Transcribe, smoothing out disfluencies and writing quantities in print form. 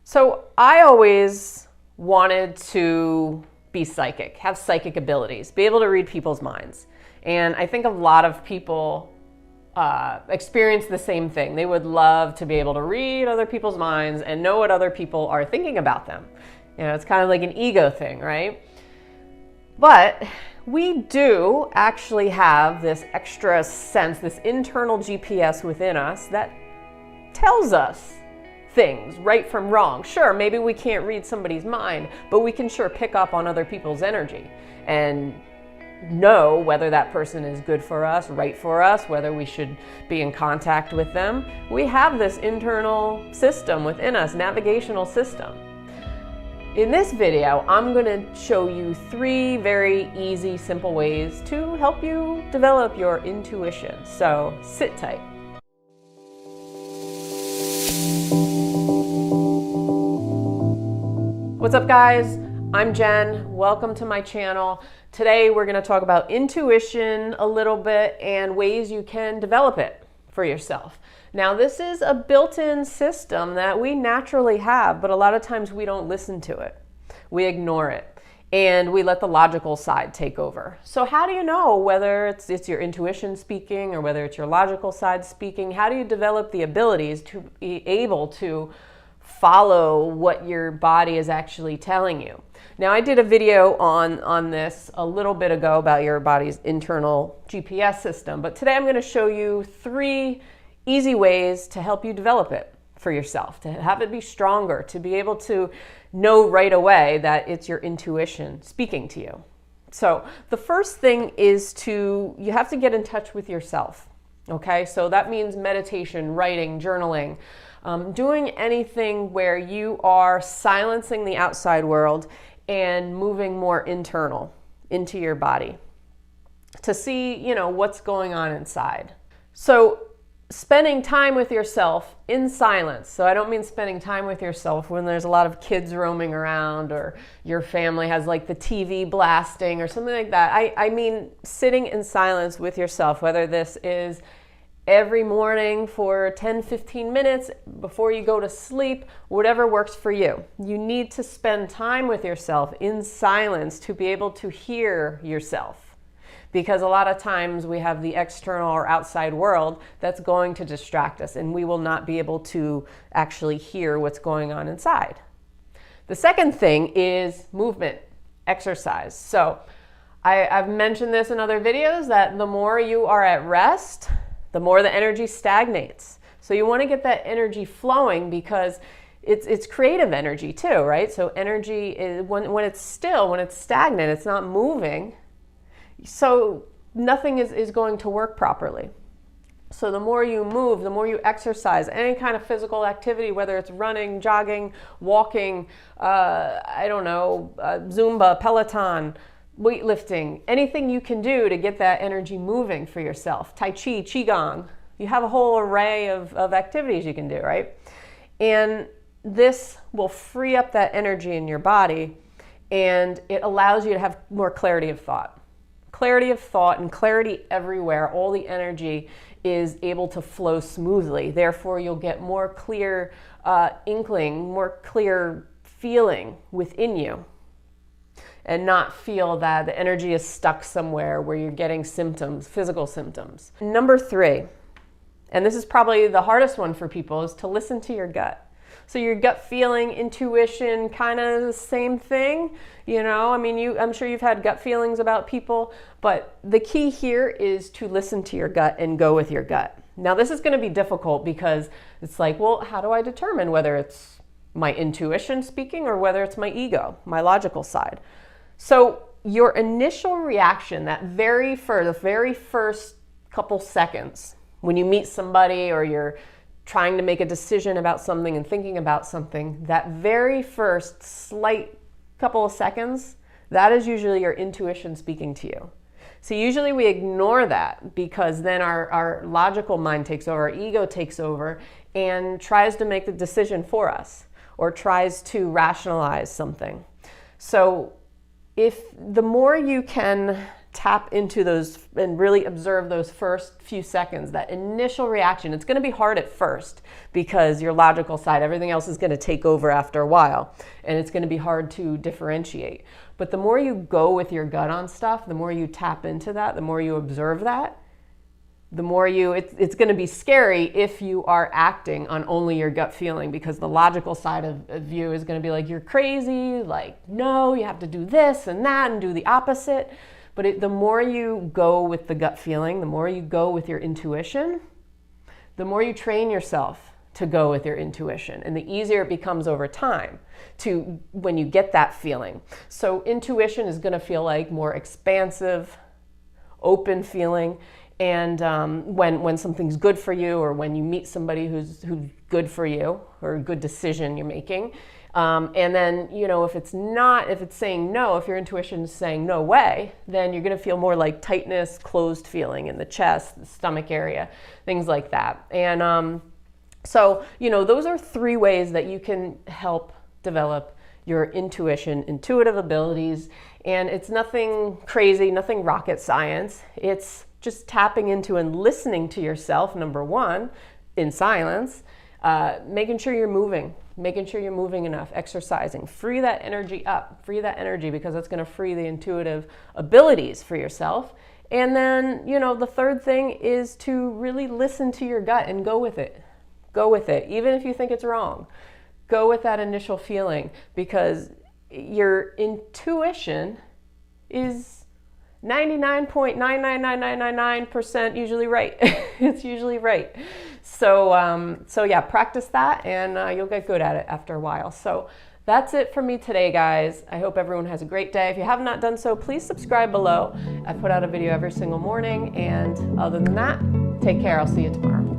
So I always wanted to be psychic, have psychic abilities, be able to read people's minds. And I think a lot of people experience the same thing. They would love to be able to read other people's minds and know what other people are thinking about them. You know, it's kind of like an ego thing, right? But we do actually have this extra sense, this internal GPS within us that tells us things, right from wrong. Sure, maybe we can't read somebody's mind, but we can sure pick up on other people's energy and know whether that person is good for us, right for us, whether we should be in contact with them. We have this internal system within us, navigational system. In this video, I'm going to show you 3 very easy, simple ways to help you develop your intuition. So sit tight. What's up, guys? I'm Jen. Welcome to my channel. Today we're going to talk about intuition a little bit and ways you can develop it for yourself. Now, this is a built-in system that we naturally have, but a lot of times we don't listen to it. We ignore it and we let the logical side take over. So how do you know whether it's your intuition speaking or whether it's your logical side speaking? How do you develop the abilities to be able to follow what your body is actually telling you? Now, I did a video on this a little bit ago about your body's internal GPS system, but today I'm going to show you 3 easy ways to help you develop it for yourself, to have it be stronger, to be able to know right away that it's your intuition speaking to you. So the first thing is you have to get in touch with yourself. Okay, so that means meditation, writing, journaling, doing anything where you are silencing the outside world and moving more internal into your body to see, what's going on inside. So spending time with yourself in silence. So I don't mean spending time with yourself when there's a lot of kids roaming around or your family has like the TV blasting or something like that. I mean sitting in silence with yourself, whether this is every morning for 10-15 minutes before you go to sleep, whatever works for you. You need to spend time with yourself in silence to be able to hear yourself. Because a lot of times we have the external or outside world that's going to distract us and we will not be able to actually hear what's going on inside. The second thing is movement, exercise. So I've mentioned this in other videos that the more you are at rest, the more the energy stagnates. So you want to get that energy flowing because it's creative energy too, right? So energy is when it's still, when it's stagnant, it's not moving. So nothing is going to work properly. So the more you move, the more you exercise, any kind of physical activity, whether it's running, jogging, walking, Zumba, Peloton, weightlifting, anything you can do to get that energy moving for yourself. Tai Chi, Qigong, you have a whole array of activities you can do, right? And this will free up that energy in your body and it allows you to have more clarity of thought. Clarity of thought and clarity everywhere. All the energy is able to flow smoothly. Therefore, you'll get more clear inkling, more clear feeling within you and not feel that the energy is stuck somewhere where you're getting symptoms, physical symptoms. Number 3, and this is probably the hardest one for people, is to listen to your gut. So your gut feeling, intuition, kind of the same thing, I'm sure you've had gut feelings about people, but the key here is to listen to your gut and go with your gut. Now this is going to be difficult because it's like, well, how do I determine whether it's my intuition speaking or whether it's my ego, my logical side? So your initial reaction, the very first couple seconds when you meet somebody or you're trying to make a decision about something and thinking about something, that very first slight couple of seconds, that is usually your intuition speaking to you. So usually we ignore that because then our logical mind takes over, our ego takes over and tries to make the decision for us or tries to rationalize something. So if the more you can tap into those and really observe those first few seconds, that initial reaction. It's going to be hard at first because your logical side, everything else is going to take over after a while, and it's going to be hard to differentiate. But the more you go with your gut on stuff, the more you tap into that, the more you observe that, the more it's going to be scary if you are acting on only your gut feeling, because the logical side of you is going to be like, you're crazy, like, no, you have to do this and that and do the opposite. But the more you go with the gut feeling, the more you go with your intuition, the more you train yourself to go with your intuition, and the easier it becomes over time to when you get that feeling. So intuition is going to feel like more expansive, open feeling. And when something's good for you, or when you meet somebody who's good for you, or a good decision you're making, and then, you know, if it's saying no, if your intuition is saying no way, then you're going to feel more like tightness, closed feeling in the chest, the stomach area, things like that. And so, you know, those are 3 ways that you can help develop your intuition, intuitive abilities. And it's nothing crazy, nothing rocket science. It's just tapping into and listening to yourself, number 1, in silence, making sure you're moving enough, exercising, free that energy because that's going to free the intuitive abilities for yourself. And then, you know, the 3rd thing is to really listen to your gut and go with it, even if you think it's wrong. Go with that initial feeling, because your intuition is 99.99999% usually right. It's usually right. So yeah, practice that, and you'll get good at it after a while. So that's it for me today, guys. I hope everyone has a great day. If you have not done so, please subscribe below. I put out a video every single morning, and other than that, take care. I'll see you tomorrow.